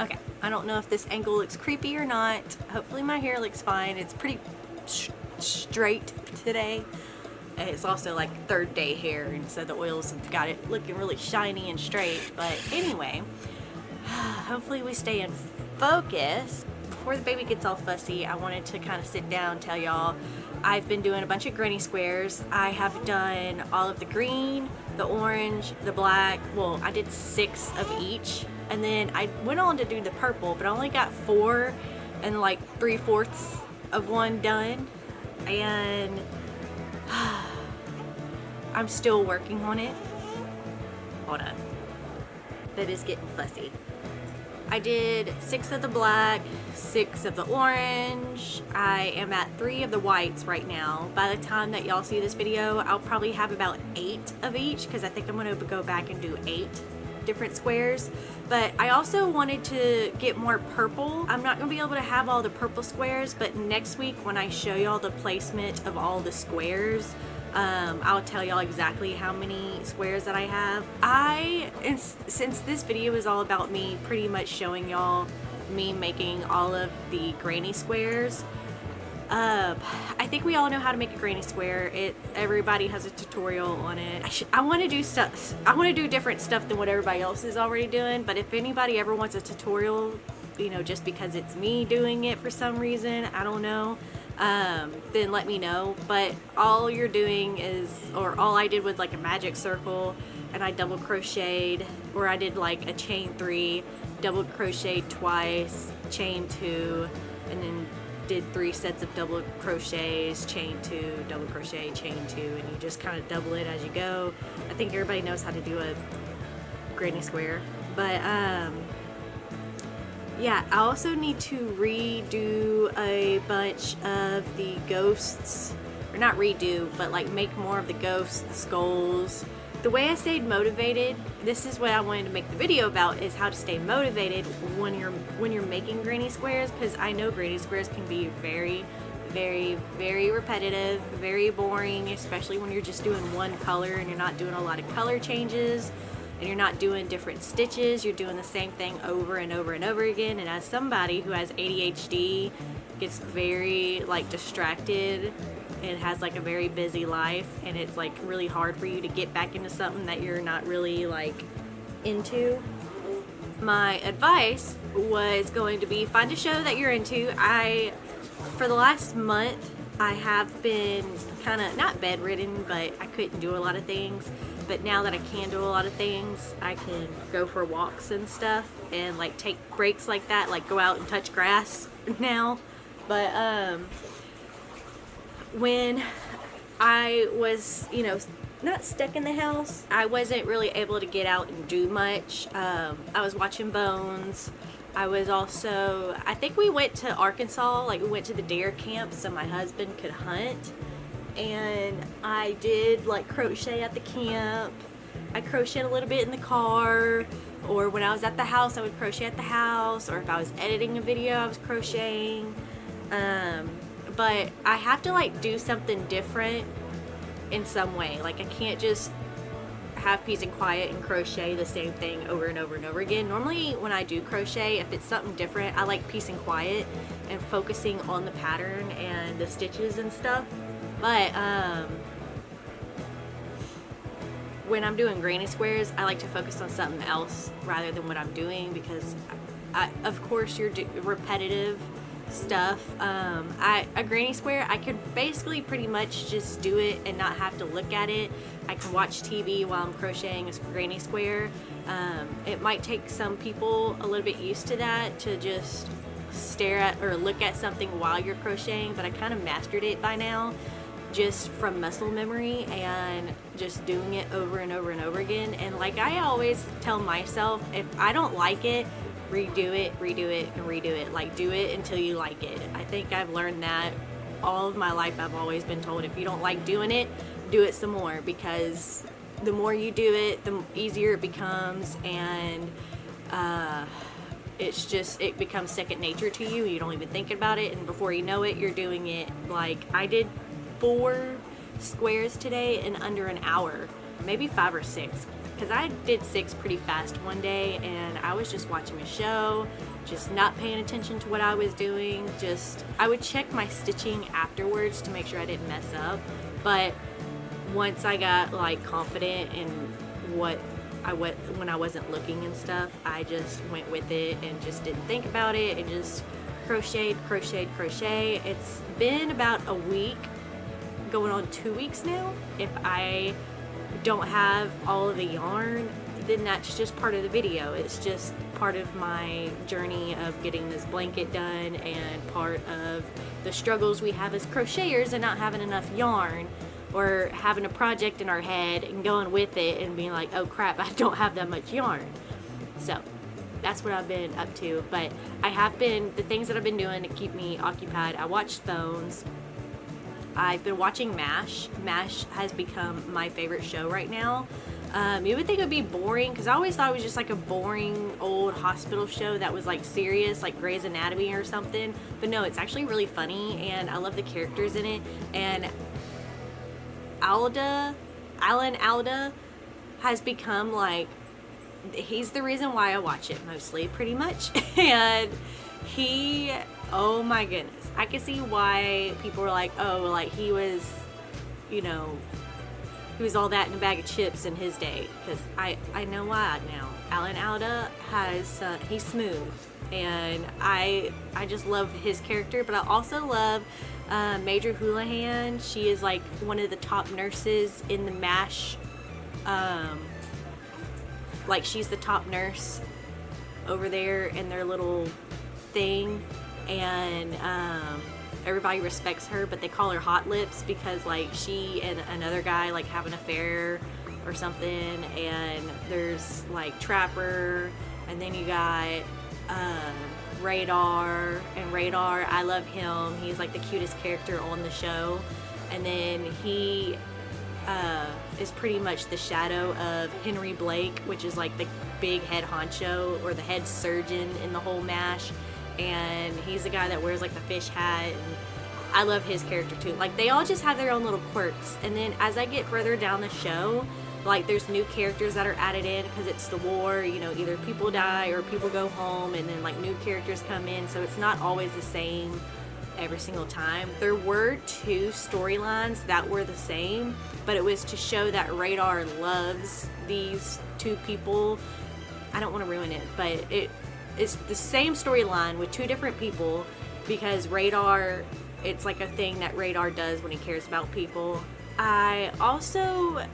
Okay, I don't know if this angle looks creepy or not. Hopefully my hair looks fine. It's pretty straight today. It's also like third day hair, and so the oils have got it looking really shiny and straight. But anyway, hopefully we stay in focus. Before the baby gets all fussy, I wanted to kind of sit down and tell y'all I've been doing a bunch of granny squares. I have done all of the green, the orange, the black. Well, I did 6 of each, and then I went on to do the purple, but I only got 4 and like 3/4 of one done, and I'm still working on it. Hold on. That is getting fussy. I did 6 of the black, 6 of the orange. I am at 3 of the whites right now. By the time that y'all see this video, I'll probably have about 8 of each, because I think I'm going to go back and do 8 different squares. But I also wanted to get more purple. I'm not going to be able to have all the purple squares, but next week when I show y'all the placement of all the squares, I'll tell y'all exactly how many squares that I have. Since this video is all about me pretty much showing y'all me making all of the granny squares, I think we all know how to make a granny square. Everybody has a tutorial on it. I want to do stuff. I want to do different stuff than what everybody else is already doing. But if anybody ever wants a tutorial, you know, just because it's me doing it for some reason, I don't know, then let me know. But all you're doing is, or all I did was like a magic circle, and I double crocheted, or I did like a chain 3, double crocheted twice, chain 2, and then did 3 sets of double crochets, chain 2, double crochet, chain 2, and you just kind of double it as you go. I think everybody knows how to do a granny square. But yeah, I also need to redo a bunch of the ghosts, or not redo, but like make more of the ghosts, the skulls. The way I stayed motivated, this is what I wanted to make the video about, is how to stay motivated when you're making granny squares, because I know granny squares can be very, very, very repetitive, very boring, especially when you're just doing one color and you're not doing a lot of color changes, and you're not doing different stitches. You're doing the same thing over and over and over again. And as somebody who has ADHD, gets very like distracted and has like a very busy life, and it's like really hard for you to get back into something that you're not really like into. My advice was going to be, find a show that you're into. For the last month, I have been kind of not bedridden, but I couldn't do a lot of things. But now that I can do a lot of things, I can go for walks and stuff, and like take breaks like that, like go out and touch grass now. But when I was, you know, not stuck in the house, I wasn't really able to get out and do much. I was watching Bones. I was also, I think we went to Arkansas, like we went to the deer camp so my husband could hunt. And I did like crochet at the camp. I crocheted a little bit in the car, or when I was at the house I would crochet at the house, or if I was editing a video I was crocheting. But I have to like do something different in some way. Like I can't just have peace and quiet and crochet the same thing over and over and over again. Normally when I do crochet, if it's something different, I like peace and quiet and focusing on the pattern and the stitches and stuff. But when I'm doing granny squares, I like to focus on something else rather than what I'm doing, because of course you're repetitive stuff. A granny square, I could basically pretty much just do it and not have to look at it. I can watch TV while I'm crocheting a granny square. It might take some people a little bit used to that, to just stare at or look at something while you're crocheting, but I kind of mastered it by now, just from muscle memory and just doing it over and over and over again. And like I always tell myself, if I don't like it, redo it, and redo it. Like, do it until you like it. I think I've learned that all of my life. I've always been told, if you don't like doing it, do it some more, because the more you do it, the easier it becomes, and it becomes second nature to you. You don't even think about it, and before you know it, you're doing it. Like, I did 4 squares today in under an hour, maybe 5 or 6. because I did 6 pretty fast one day, and I was just watching a show, just not paying attention to what I was doing. I would check my stitching afterwards to make sure I didn't mess up, but once I got like confident in when I wasn't looking and stuff, I just went with it and just didn't think about it and just crocheted. It's been about a week, going on 2 weeks now. If I don't have all of the yarn, then that's just part of the video. It's just part of my journey of getting this blanket done and part of the struggles we have as crocheters and not having enough yarn, or having a project in our head and going with it and being like, oh crap, I don't have that much yarn. So that's what I've been up to. But the things that I've been doing to keep me occupied, I watched Bones. I've been watching MASH. MASH has become my favorite show right now. You would think it would be boring, because I always thought it was just like a boring old hospital show that was like serious, like Grey's Anatomy or something. But no, it's actually really funny, and I love the characters in it. And Alan Alda has become like, he's the reason why I watch it mostly, pretty much. And oh my goodness, I can see why people were like, oh, like he was all that in a bag of chips in his day, because I know why now. Alan Alda he's smooth, and I just love his character. But I also love Major Houlihan. She is like one of the top nurses in the MASH. Like she's the top nurse over there in their little thing, and everybody respects her, but they call her Hot Lips because like she and another guy like have an affair or something. And there's like Trapper, and then you got Radar, and Radar, I love him. He's like the cutest character on the show. And then he is pretty much the shadow of Henry Blake, which is like the big head honcho or the head surgeon in the whole MASH. And he's the guy that wears like the fish hat, and I love his character too. Like they all just have their own little quirks. And then as I get further down the show, like there's new characters that are added in because it's the war, either people die or people go home, and then like new characters come in, so it's not always the same every single time. There were 2 storylines that were the same, but it was to show that Radar loves these 2 people. I don't want to ruin it, but it's the same storyline with 2 different people, because Radar, it's like a thing that Radar does when he cares about people. I also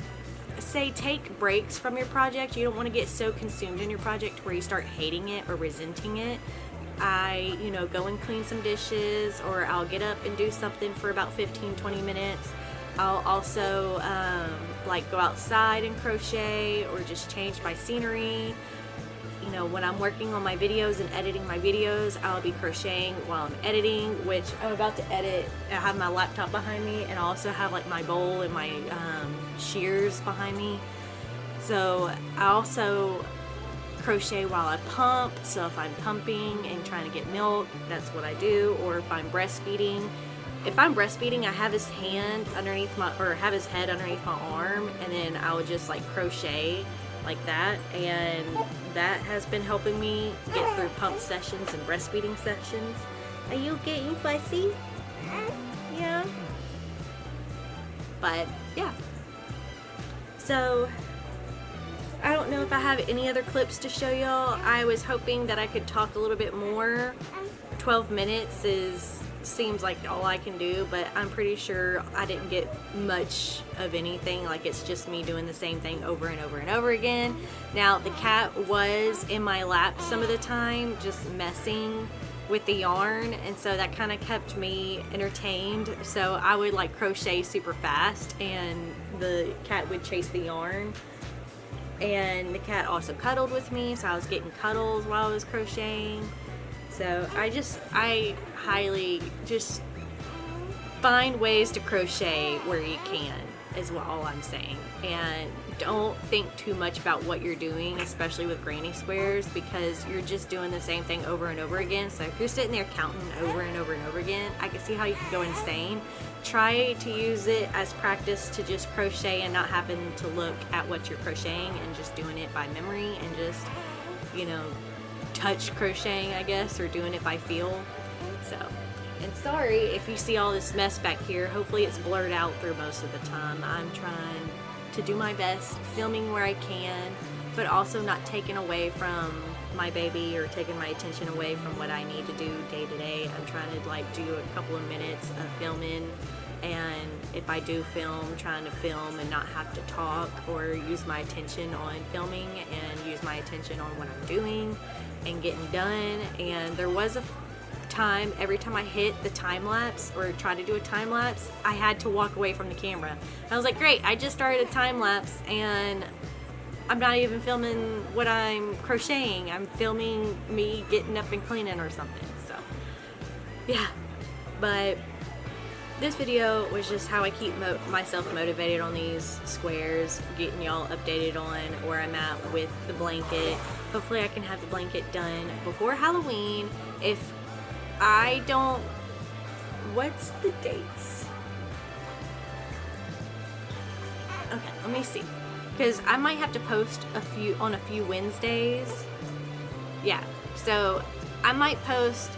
say take breaks from your project. You don't want to get so consumed in your project where you start hating it or resenting it. I go and clean some dishes, or I'll get up and do something for about 15-20 minutes. I'll also like go outside and crochet, or just change my scenery. When I'm working on my videos and editing my videos, I'll be crocheting while I'm editing, which I'm about to edit. I have my laptop behind me, and I also have like my bowl and my shears behind me. So I also crochet while I pump. So if I'm pumping and trying to get milk, that's what I do. Or if I'm breastfeeding. If I'm breastfeeding, I have his head underneath my arm, and then I would just like crochet like that, and that has been helping me get through pump sessions and breastfeeding sessions. Are you getting fussy? Yeah. But yeah. So I don't know if I have any other clips to show y'all. I was hoping that I could talk a little bit more. 12 minutes seems like all I can do, but I'm pretty sure I didn't get much of anything. Like it's just me doing the same thing over and over and over again. Now the cat was in my lap some of the time, just messing with the yarn, and so that kind of kept me entertained. So I would like crochet super fast, and the cat would chase the yarn. And the cat also cuddled with me, so I was getting cuddles while I was crocheting. So I highly just find ways to crochet where you can, is all I'm saying. And don't think too much about what you're doing, especially with granny squares, because you're just doing the same thing over and over again. So if you're sitting there counting over and over and over again, I can see how you can go insane. Try to use it as practice to just crochet and not having to look at what you're crocheting, and just doing it by memory and just, you know, touch crocheting, I guess, or doing it by feel. So, and sorry if you see all this mess back here. Hopefully it's blurred out through most of the time. I'm trying to do my best, filming where I can, but also not taking away from my baby or taking my attention away from what I need to do day to day. I'm trying to like do a couple of minutes of filming, and if I do film, trying to film and not have to talk, or use my attention on filming and use my attention on what I'm doing and getting done. And there was a time, every time I hit the time lapse or try to do a time lapse, I had to walk away from the camera. I was like, great, I just started a time lapse and I'm not even filming what I'm crocheting. I'm filming me getting up and cleaning or something. So yeah, but this video was just how I keep myself motivated on these squares, getting y'all updated on where I'm at with the blanket. Hopefully I can have the blanket done before Halloween. If I don't, what's the dates? Okay, let me see. Because I might have to post on a few Wednesdays. Yeah, so I might post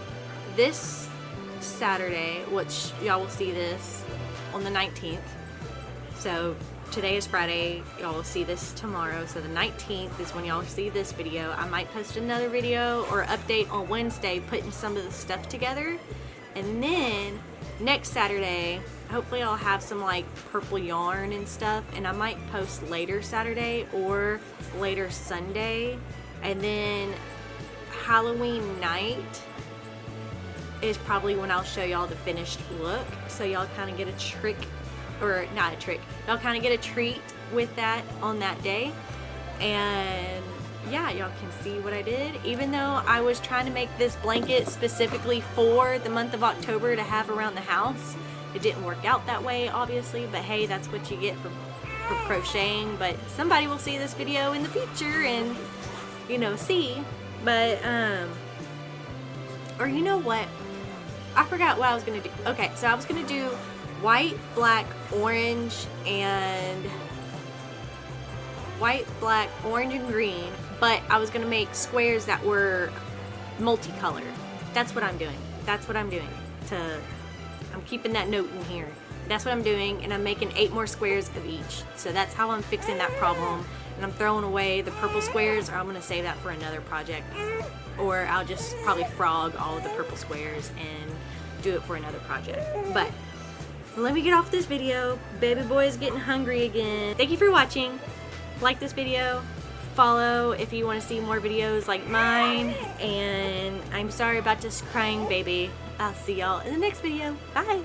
this Saturday, which y'all will see this on the 19th. So today is Friday, y'all will see this tomorrow. So the 19th is when y'all see this video. I might post another video or update on Wednesday, putting some of the stuff together. And then next Saturday, hopefully I'll have some like purple yarn and stuff, and I might post later Saturday or later Sunday. And then Halloween night is probably when I'll show y'all the finished look, so y'all kind of get a trick, or not a trick, y'all kind of get a treat with that on that day. And yeah, y'all can see what I did. Even though I was trying to make this blanket specifically for the month of October to have around the house, it didn't work out that way, obviously, but hey, that's what you get for crocheting. But somebody will see this video in the future and, you know, see. But or you know what, I forgot what I was gonna do. Okay, so I was gonna do white, black, orange, and white, black, orange, and green, but I was gonna make squares that were multicolored. That's what I'm doing. That's what I'm doing. I'm keeping that note in here. That's what I'm doing, and I'm making 8 more squares of each. So that's how I'm fixing that problem. And I'm throwing away the purple squares, or I'm gonna save that for another project. Or I'll just probably frog all of the purple squares and do it for another project. But let me get off this video. Baby boy is getting hungry again. Thank you for watching. Like this video. Follow if you want to see more videos like mine. And I'm sorry about this crying baby. I'll see y'all in the next video. Bye.